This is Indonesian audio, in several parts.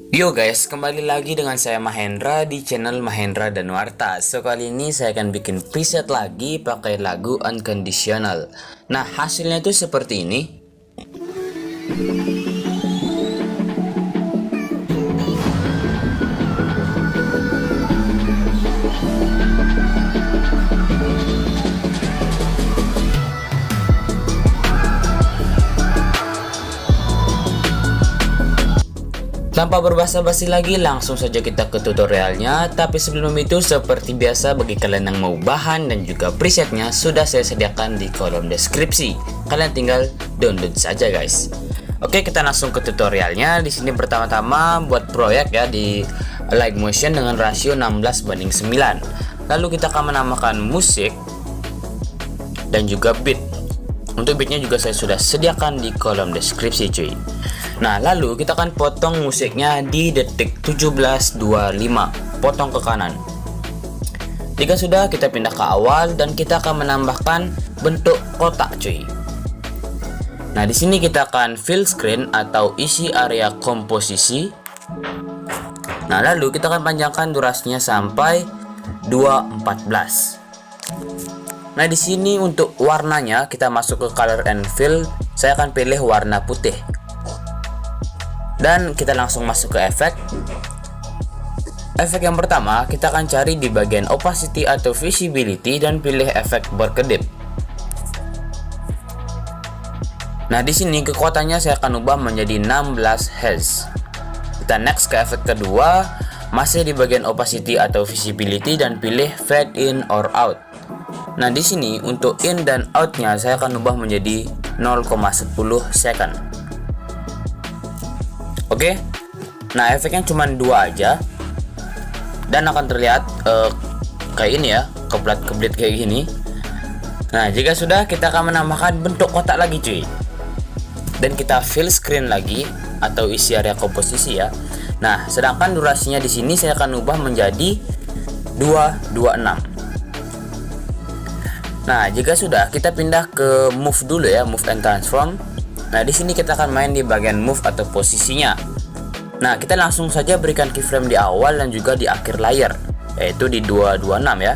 Yo guys, kembali lagi dengan saya Mahendra di channel Mahendra Danuarta. So kali ini saya akan bikin preset lagi pakai lagu Unconditional. Nah, hasilnya tuh seperti ini. Tanpa berbasa-basi lagi, langsung saja kita ke tutorialnya. Tapi sebelum itu, seperti biasa bagi kalian yang mau bahan dan juga presetnya sudah saya sediakan di kolom deskripsi. Kalian tinggal download saja guys. Oke, kita langsung ke tutorialnya. Di sini pertama-tama buat proyek ya di Light Motion dengan rasio 16:9. Lalu kita akan menambahkan musik dan juga beat. Untuk beatnya juga saya sudah sediakan di kolom deskripsi cuy. Nah, lalu kita akan potong musiknya di detik 17.25, potong ke kanan. Jika sudah, kita pindah ke awal dan kita akan menambahkan bentuk kotak cuy. Nah, di sini kita akan fill screen atau isi area komposisi. Nah, lalu kita akan panjangkan durasinya sampai 2.14. Nah, di sini untuk warnanya kita masuk ke color and fill. Saya akan pilih warna putih. Dan kita langsung masuk ke efek. Efek yang pertama kita akan cari di bagian opacity atau visibility dan pilih efek berkedip. Nah, di sini kekuatannya saya akan ubah menjadi 16 Hz. Kita next ke efek kedua, masih di bagian opacity atau visibility dan pilih fade in or out. Nah, di sini untuk in dan outnya saya akan ubah menjadi 0,10 second. Oke, nah efeknya cuma dua aja dan akan terlihat kayak ini ya, keblat-keblit kayak gini. Nah, jika sudah, kita akan menambahkan bentuk kotak lagi cuy, dan kita fill screen lagi atau isi area komposisi ya. Nah, sedangkan durasinya di sini saya akan ubah menjadi 226. Nah, jika sudah, kita pindah ke move dulu ya, move and transform. Nah, di sini kita akan main di bagian move atau posisinya. Nah, kita langsung saja berikan keyframe di awal dan juga di akhir layar, yaitu di 226 ya.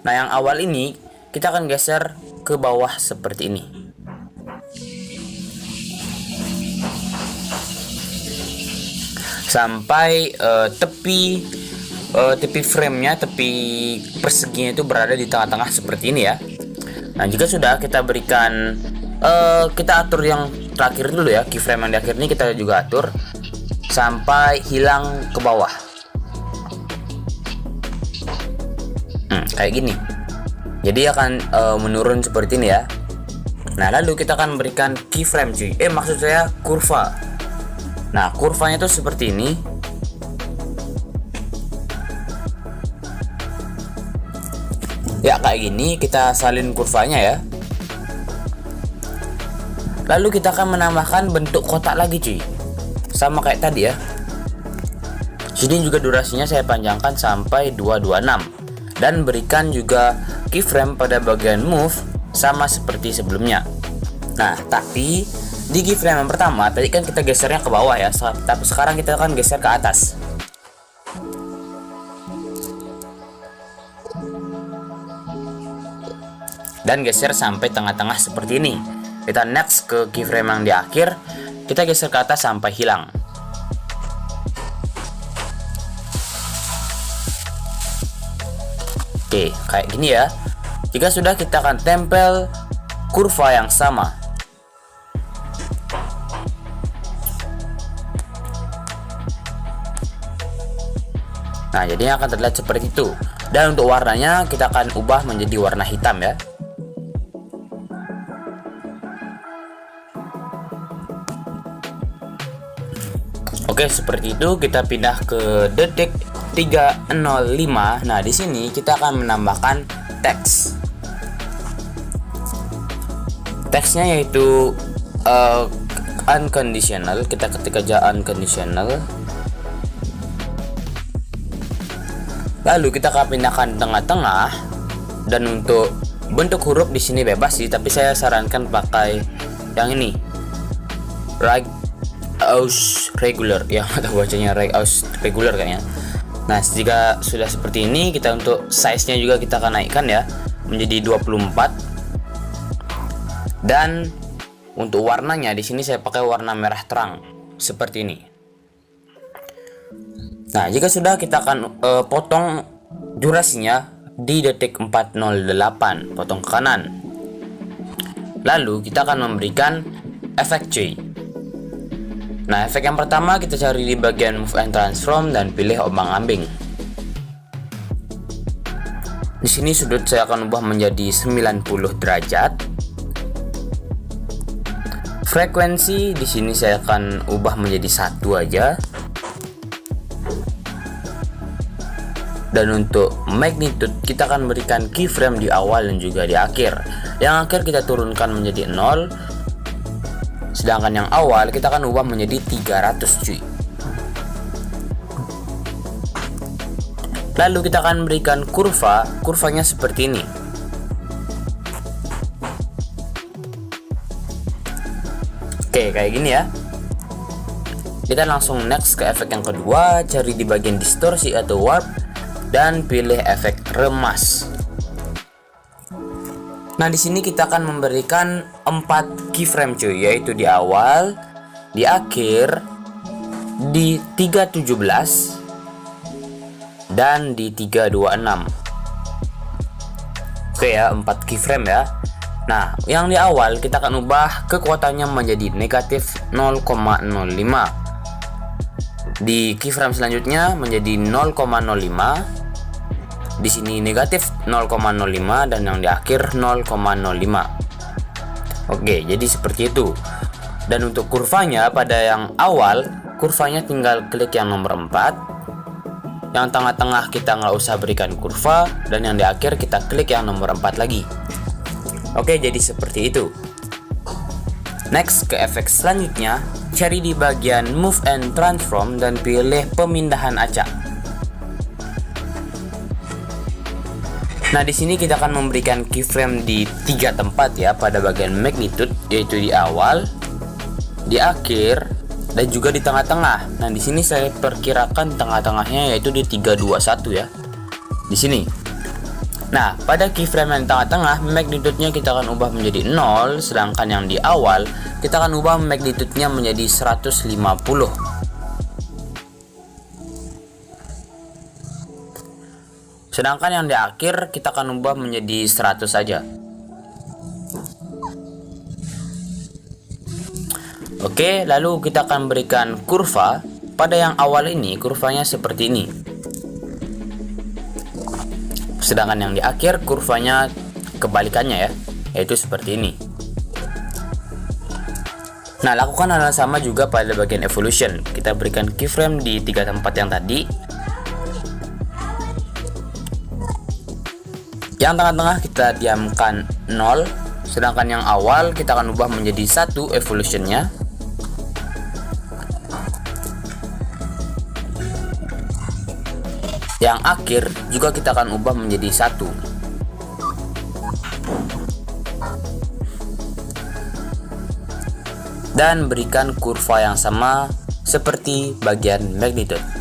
Nah, yang awal ini kita akan geser ke bawah seperti ini. Sampai tepi frame-nya, tepi perseginya itu berada di tengah-tengah seperti ini ya. Nah, jika sudah, kita berikan kita atur yang terakhir dulu ya, keyframe yang di akhir ini kita juga atur sampai hilang ke bawah. Kayak gini. Jadi akan menurun seperti ini ya. Nah, lalu kita akan memberikan keyframe cuy. Maksud saya kurva. Nah, kurvanya tuh seperti ini. Ya, kayak gini kita salin kurvanya ya. Lalu kita akan menambahkan bentuk kotak lagi cuy, sama kayak tadi ya. Sini juga durasinya saya panjangkan sampai 226 dan berikan juga keyframe pada bagian move sama seperti sebelumnya. Nah, tapi di keyframe yang pertama tadi kan kita gesernya ke bawah ya, tapi sekarang kita akan geser ke atas. Dan geser sampai tengah-tengah seperti ini. Kita next ke keyframe yang di akhir, kita geser ke atas sampai hilang. Oke, kayak gini ya. Jika sudah, kita akan tempel kurva yang sama. Nah, jadinya akan terlihat seperti itu. Dan untuk warnanya kita akan ubah menjadi warna hitam ya. Oke, seperti itu. Kita pindah ke detik 3.05. Nah, di sini kita akan menambahkan teks. Teksnya yaitu unconditional. Kita ketik aja unconditional. Lalu kita akan pindahkan tengah-tengah. Dan untuk bentuk huruf di sini bebas sih, tapi saya sarankan pakai yang ini. Reaus regular, ya atau bacanya Reaus regular kayaknya. Nah, jika sudah seperti ini, kita untuk size-nya juga kita akan naikkan ya menjadi 24. Dan untuk warnanya di sini saya pakai warna merah terang seperti ini. Nah, jika sudah, kita akan potong durasinya di detik 408, potong ke kanan. Lalu kita akan memberikan efek cuy. Nah, efek yang pertama kita cari di bagian move and transform dan pilih ombang-ambing. Di sini sudut saya akan ubah menjadi 90 derajat. Frekuensi di sini saya akan ubah menjadi 1 aja. Dan untuk magnitude kita akan berikan keyframe di awal dan juga di akhir. Yang akhir kita turunkan menjadi 0. Sedangkan yang awal kita akan ubah menjadi 300 cuy. Lalu kita akan berikan kurvanya seperti ini. Oke, kayak gini ya. Kita langsung next ke efek yang kedua, cari di bagian distorsi atau warp dan pilih efek remas. Nah, di sini kita akan memberikan 4 keyframe cuy, yaitu di awal, di akhir, di 317 dan di 326. Oke ya, 4 keyframe ya. Nah, yang di awal kita akan ubah kekuatannya menjadi negatif 0,05. Di keyframe selanjutnya menjadi 0,05. Di sini negatif 0,05 dan yang di akhir 0,05. Oke, jadi seperti itu. Dan untuk kurvanya, pada yang awal kurvanya tinggal klik yang nomor 4. Yang tengah-tengah kita nggak usah berikan kurva, dan yang di akhir kita klik yang nomor 4 lagi. Oke, jadi seperti itu. Next ke efek selanjutnya, cari di bagian move and transform dan pilih pemindahan acak. Nah, di sini kita akan memberikan keyframe di 3 tempat ya pada bagian magnitude, yaitu di awal, di akhir, dan juga di tengah-tengah. Nah, di sini saya perkirakan tengah-tengahnya yaitu di 321 ya. Di sini. Nah, pada keyframe yang tengah-tengah, magnitude-nya kita akan ubah menjadi 0, sedangkan yang di awal kita akan ubah magnitude-nya menjadi 150. Sedangkan yang di akhir kita akan ubah menjadi 100 saja. Oke, lalu kita akan berikan kurva. Pada yang awal ini kurvanya seperti ini. Sedangkan yang di akhir kurvanya kebalikannya ya, yaitu seperti ini. Nah, lakukan hal yang sama juga pada bagian evolution. Kita berikan keyframe di 3 tempat yang tadi. Yang tengah-tengah kita diamkan 0, sedangkan yang awal kita akan ubah menjadi 1 evolutionnya. Yang akhir juga kita akan ubah menjadi 1. Dan berikan kurva yang sama seperti bagian magnitude.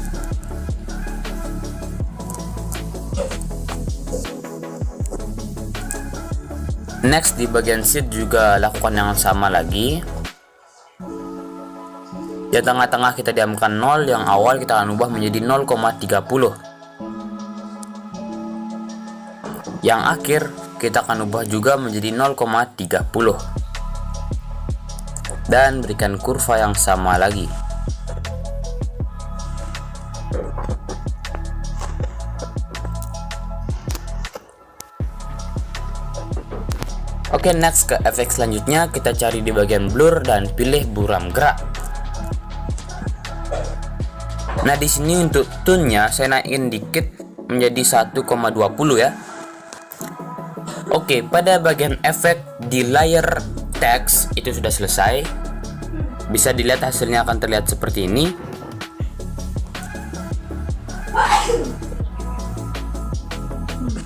Next, di bagian seed juga lakukan yang sama lagi. Yang tengah-tengah kita diamkan 0, yang awal kita akan ubah menjadi 0,30. Yang akhir kita akan ubah juga menjadi 0,30. Dan berikan kurva yang sama lagi. Oke, next ke efek selanjutnya, kita cari di bagian blur dan pilih buram gerak. Nah, di sini untuk tone-nya saya naikin dikit menjadi 1,20 ya. Oke, pada bagian efek di layer text itu sudah selesai. Bisa dilihat hasilnya akan terlihat seperti ini.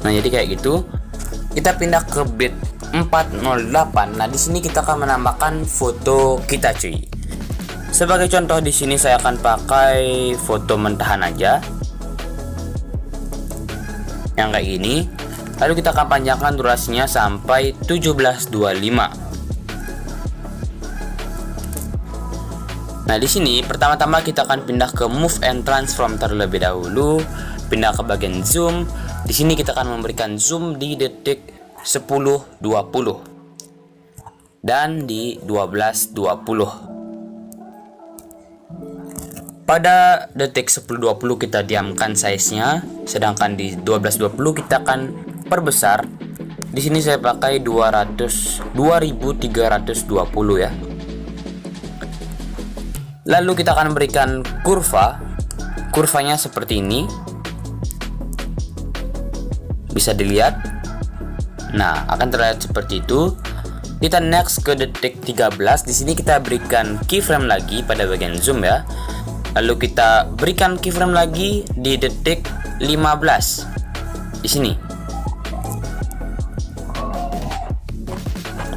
Nah, jadi kayak gitu. Kita pindah ke bit 408. Nah, di sini kita akan menambahkan foto kita cuy. Sebagai contoh di sini saya akan pakai foto mentahan aja. Yang kayak gini. Lalu kita akan panjangkan durasinya sampai 1725. Nah, di sini pertama-tama kita akan pindah ke move and transform terlebih dahulu, pindah ke bagian zoom. Di sini kita akan memberikan zoom di detik 10.20 dan di 12.20. Pada detik 10.20 kita diamkan size-nya, sedangkan di 12.20 kita akan perbesar. Di sini saya pakai 2320 ya. Lalu kita akan berikan kurvanya seperti ini. Bisa dilihat. Nah, akan terlihat seperti itu. Kita next ke detik 13. Di sini kita berikan keyframe lagi pada bagian zoom ya. Lalu kita berikan keyframe lagi di detik 15. Di sini.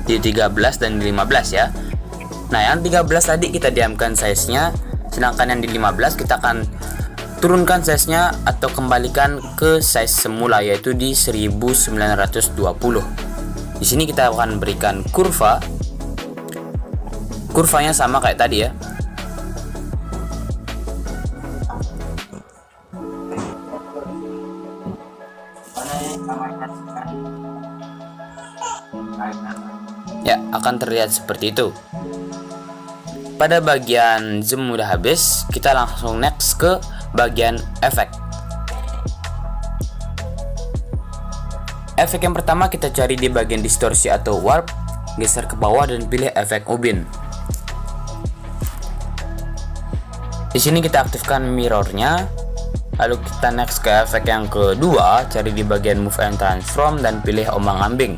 Di 13 dan di 15 ya. Nah, yang 13 tadi kita diamkan size-nya, sedangkan yang di 15 kita akan turunkan size-nya atau kembalikan ke size semula, yaitu di 1920. Di sini kita akan berikan kurvanya sama kayak tadi ya. Ya, akan terlihat seperti itu. Pada bagian zoom udah habis, kita langsung next ke bagian efek. Efek yang pertama kita cari di bagian distorsi atau warp, geser ke bawah dan pilih efek ubin. Di sini kita aktifkan mirrornya, lalu kita next ke efek yang kedua, cari di bagian move and transform dan pilih ombang-ambing.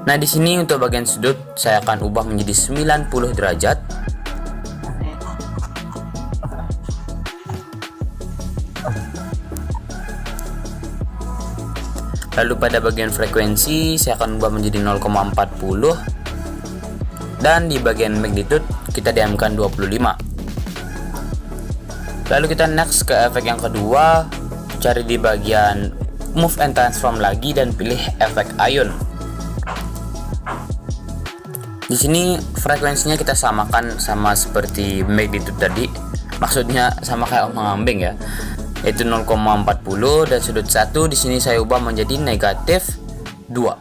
Nah, di sini untuk bagian sudut saya akan ubah menjadi 90 derajat. Lalu pada bagian frekuensi saya akan ubah menjadi 0,40 dan di bagian magnitude kita diamkan 25. Lalu kita next ke efek yang kedua, cari di bagian move and transform lagi dan pilih efek ion. Di sini frekuensinya kita samakan sama seperti magnitude tadi, maksudnya sama kayak ombang-ambing ya, yaitu 0,40 dan sudut 1 di sini saya ubah menjadi negatif 2.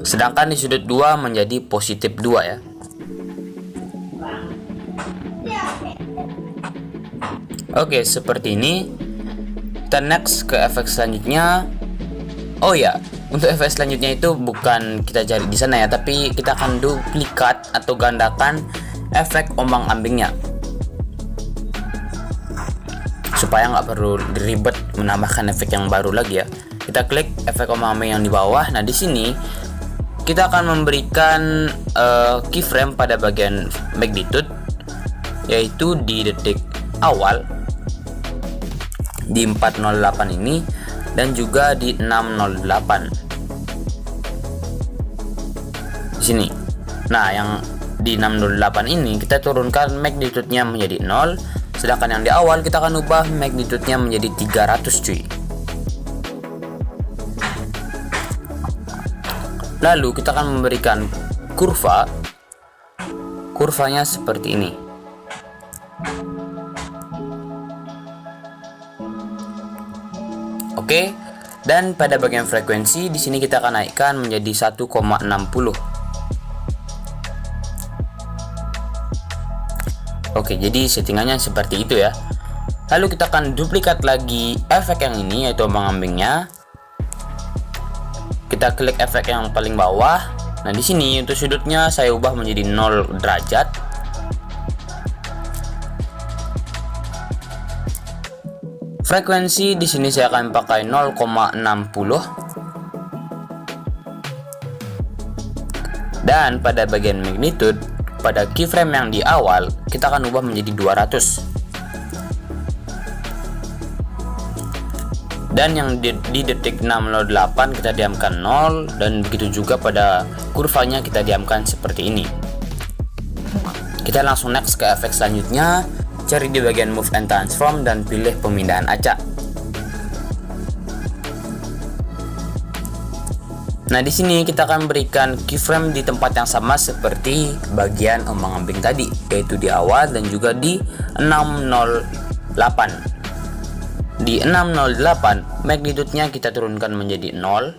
Sedangkan di sudut 2 menjadi positif 2 ya. Oke, seperti ini. Kita next ke efek selanjutnya. Oh ya, untuk efek selanjutnya itu bukan kita cari di sana ya, tapi kita akan duplikat atau gandakan efek ombang-ambingnya supaya nggak perlu ribet menambahkan efek yang baru lagi ya. Kita klik efek ombang-ambing yang di bawah. Nah, di sini kita akan memberikan keyframe pada bagian magnitude, yaitu di detik awal di 408 ini dan juga di 608 di sini. Nah, yang di 608 ini kita turunkan magnitude-nya menjadi 0, sedangkan yang di awal kita akan ubah magnitude-nya menjadi 300 cuy. Lalu kita akan memberikan kurvanya seperti ini. Oke, dan pada bagian frekuensi di sini kita akan naikkan menjadi 1,60. Oke, jadi settingannya seperti itu ya. Lalu kita akan duplikat lagi efek yang ini, yaitu ombang-ambingnya. Kita klik efek yang paling bawah. Nah, di sini untuk sudutnya saya ubah menjadi 0 derajat. Frekuensi di sini saya akan pakai 0,60. Dan pada bagian magnitude, pada keyframe yang di awal kita akan ubah menjadi 200. Dan yang di detik 608 kita diamkan 0, dan begitu juga pada kurvanya kita diamkan seperti ini. Kita langsung next ke efek selanjutnya, cari di bagian move and transform dan pilih pemindahan acak. Nah, di sini kita akan berikan keyframe di tempat yang sama seperti bagian ombang-ambing tadi, yaitu di awal dan juga di 608. Di 608 magnitude-nya kita turunkan menjadi 0,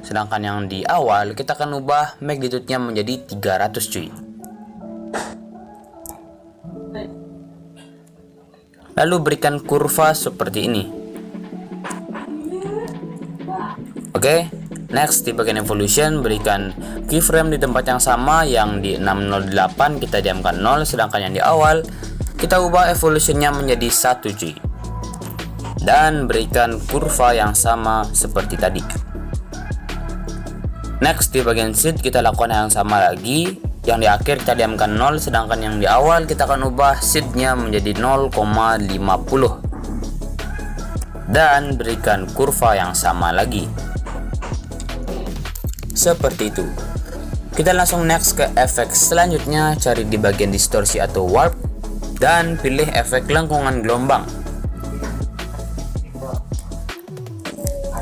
sedangkan yang di awal kita akan ubah magnitude-nya menjadi 300 cuy. Lalu berikan kurva seperti ini. Oke, next di bagian evolution berikan keyframe di tempat yang sama, yang di 608 kita diamkan 0, sedangkan yang di awal kita ubah evolutionnya menjadi 1 cuy. Dan berikan kurva yang sama seperti tadi. Next di bagian seed kita lakukan yang sama lagi, yang di akhir kita diamkan 0, sedangkan yang di awal kita akan ubah seednya menjadi 0,50 dan berikan kurva yang sama lagi seperti itu. Kita langsung next ke efek selanjutnya, cari di bagian distorsi atau warp dan pilih efek lengkungan gelombang.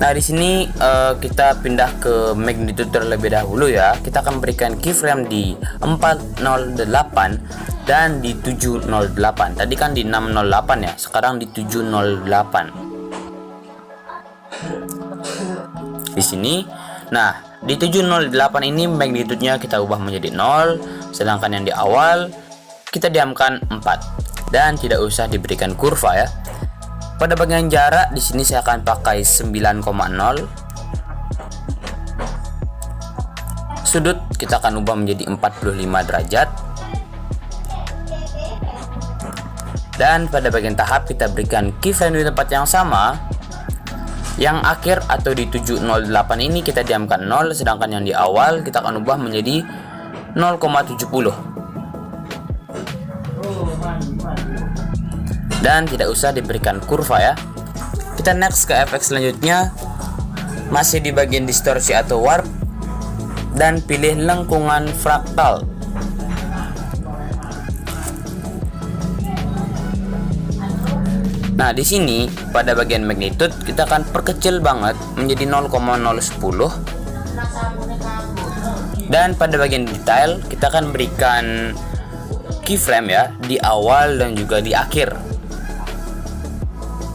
Nah, di sini kita pindah ke magnitude terlebih dahulu ya. Kita akan berikan keyframe di 408 dan di 708. Tadi kan di 608 ya, sekarang di 708. Di sini, nah di 708 ini magnitude-nya kita ubah menjadi 0, sedangkan yang di awal kita diamkan 4 dan tidak usah diberikan kurva ya. Pada bagian jarak di sini saya akan pakai 9,0. Sudut kita akan ubah menjadi 45 derajat. Dan pada bagian tahap kita berikan keyframe di tempat yang sama. Yang akhir atau di 708 ini kita diamkan 0, sedangkan yang di awal kita akan ubah menjadi 0,70. Dan tidak usah diberikan kurva ya. Kita next ke efek selanjutnya, masih di bagian distorsi atau warp, dan pilih lengkungan fraktal. Nah, di sini pada bagian magnitude kita akan perkecil banget menjadi 0,010. Dan pada bagian detail kita akan berikan keyframe ya di awal dan juga di akhir.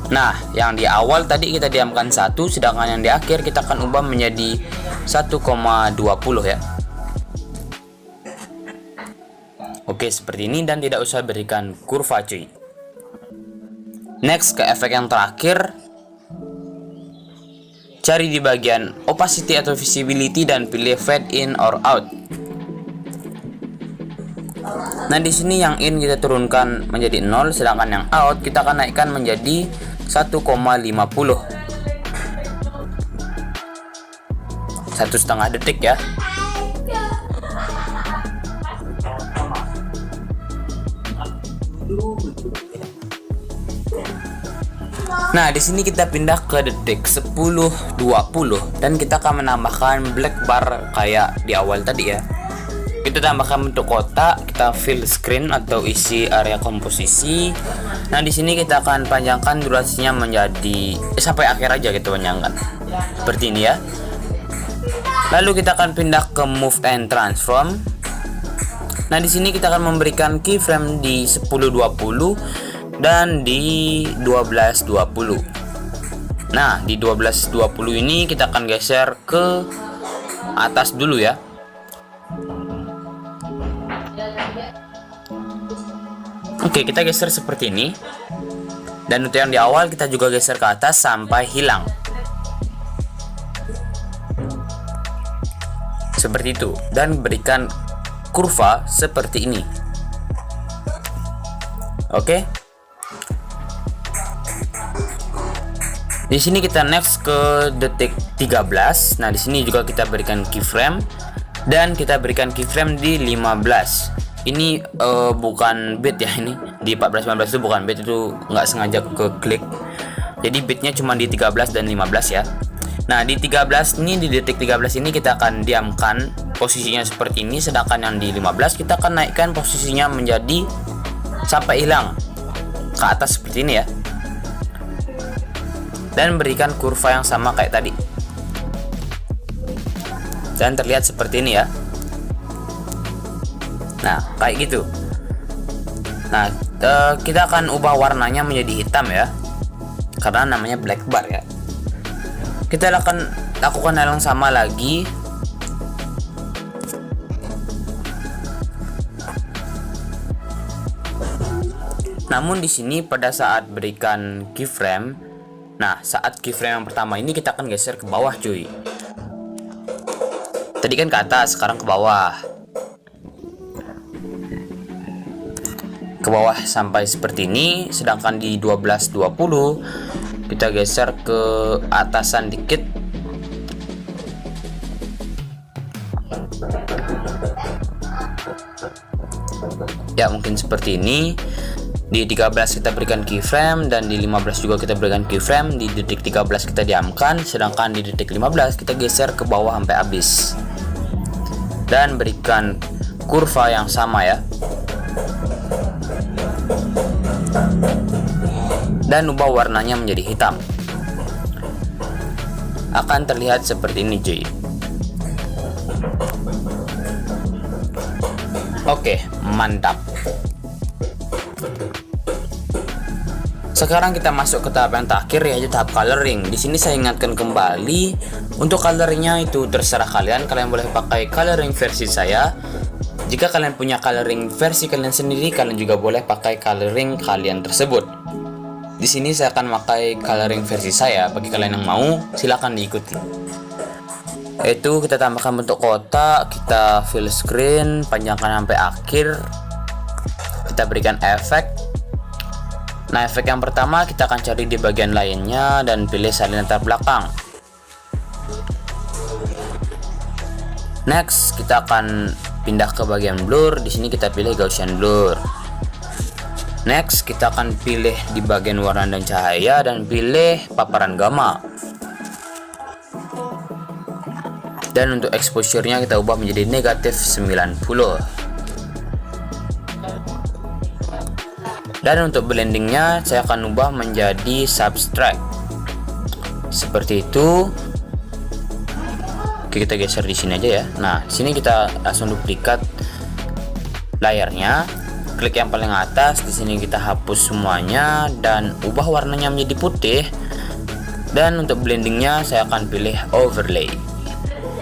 Nah, yang di awal tadi kita diamkan 1, sedangkan yang di akhir kita akan ubah menjadi 1,20 ya. Oke, seperti ini dan tidak usah berikan kurva cuy. Next ke efek yang terakhir, cari di bagian opacity atau visibility dan pilih fade in or out. Nah, di sini yang in kita turunkan menjadi 0, sedangkan yang out kita akan naikkan menjadi 1,50. 1,5 detik ya. Nah, di sini kita pindah ke detik 10:20 dan kita akan menambahkan black bar kayak di awal tadi ya. Kita tambahkan bentuk kotak, kita fill screen atau isi area komposisi. Nah, di sini kita akan panjangkan durasinya menjadi sampai akhir aja gitu, panjangkan. Seperti ini ya. Lalu kita akan pindah ke move and transform. Nah, di sini kita akan memberikan keyframe di 10:20 dan di 12:20. Nah, di 12:20 ini kita akan geser ke atas dulu ya. Oke, kita geser seperti ini. Dan untuk yang di awal kita juga geser ke atas sampai hilang. Seperti itu. Dan berikan kurva seperti ini. Oke. Di sini kita next ke detik 13. Nah, di sini juga kita berikan keyframe dan kita berikan keyframe di 15. Ini bukan bit ya, ini di 14-15 itu bukan bit, itu nggak sengaja ke klik. Jadi bitnya cuma di 13 dan 15 ya. Nah, di 13 ini, di detik 13 ini kita akan diamkan posisinya seperti ini, sedangkan yang di 15 kita akan naikkan posisinya menjadi sampai hilang ke atas seperti ini ya. Dan berikan kurva yang sama kayak tadi. Dan terlihat seperti ini ya. Nah, kayak gitu. Nah, kita akan ubah warnanya menjadi hitam ya, karena namanya black bar ya. Kita akan lakukan hal yang sama lagi. Namun di sini pada saat berikan keyframe, nah saat keyframe yang pertama ini kita akan geser ke bawah cuy. Tadi kan ke atas, sekarang ke bawah. Ke bawah sampai seperti ini, sedangkan di 12.20 kita geser ke atasan dikit. Ya, mungkin seperti ini. Di 13 kita berikan keyframe, dan di 15 juga kita berikan keyframe. Di detik 13 kita diamkan, sedangkan di detik 15 kita geser ke bawah sampai habis. Dan berikan kurva yang sama ya. Dan ubah warnanya menjadi hitam. Akan terlihat seperti ini cuy. Oke, mantap. Sekarang kita masuk ke tahap yang terakhir, yaitu tahap coloring. Di sini saya ingatkan kembali, untuk coloringnya itu terserah kalian. Kalian boleh pakai coloring versi saya. Jika kalian punya coloring versi kalian sendiri, kalian juga boleh pakai coloring kalian tersebut. Di sini saya akan pakai coloring versi saya. Bagi kalian yang mau, silakan diikuti. Itu kita tambahkan bentuk kotak, kita fill screen, panjangkan sampai akhir. Kita berikan efek. Nah, efek yang pertama kita akan cari di bagian lainnya dan pilih salin latar belakang. Next, kita akan pindah ke bagian blur. Di sini kita pilih Gaussian blur. Next, kita akan pilih di bagian warna dan cahaya dan pilih paparan gamma. Dan untuk exposure-nya kita ubah menjadi negatif 90. Dan untuk blendingnya saya akan ubah menjadi subtract. Seperti itu. Oke, kita geser di sini aja ya. Nah, di sini kita langsung duplikat layarnya. Klik yang paling atas, di sini kita hapus semuanya dan ubah warnanya menjadi putih. Dan untuk blendingnya saya akan pilih overlay.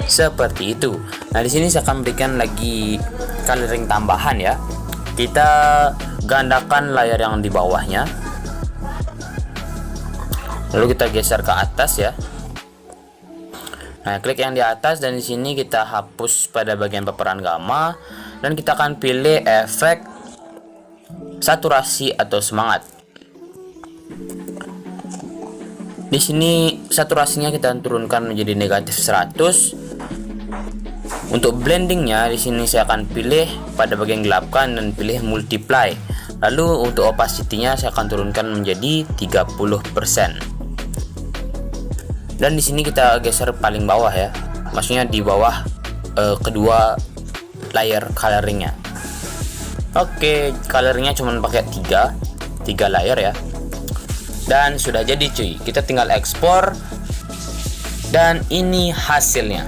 Seperti itu. Nah, di sini saya akan berikan lagi coloring tambahan ya. Kita gandakan layar yang di bawahnya. Lalu kita geser ke atas ya. Nah, klik yang di atas dan di sini kita hapus pada bagian paparan gamma dan kita akan pilih efek saturasi atau semangat. Di sini saturasinya kita turunkan menjadi negatif 100. Untuk blendingnya di sini saya akan pilih pada bagian gelapkan dan pilih multiply. Lalu untuk opacity-nya saya akan turunkan menjadi 30%. Dan di sini kita geser paling bawah ya. Maksudnya di bawah kedua layer coloringnya. Oke, coloringnya cuma pakai 3 layer ya. Dan sudah jadi cuy. Kita tinggal ekspor. Dan ini hasilnya.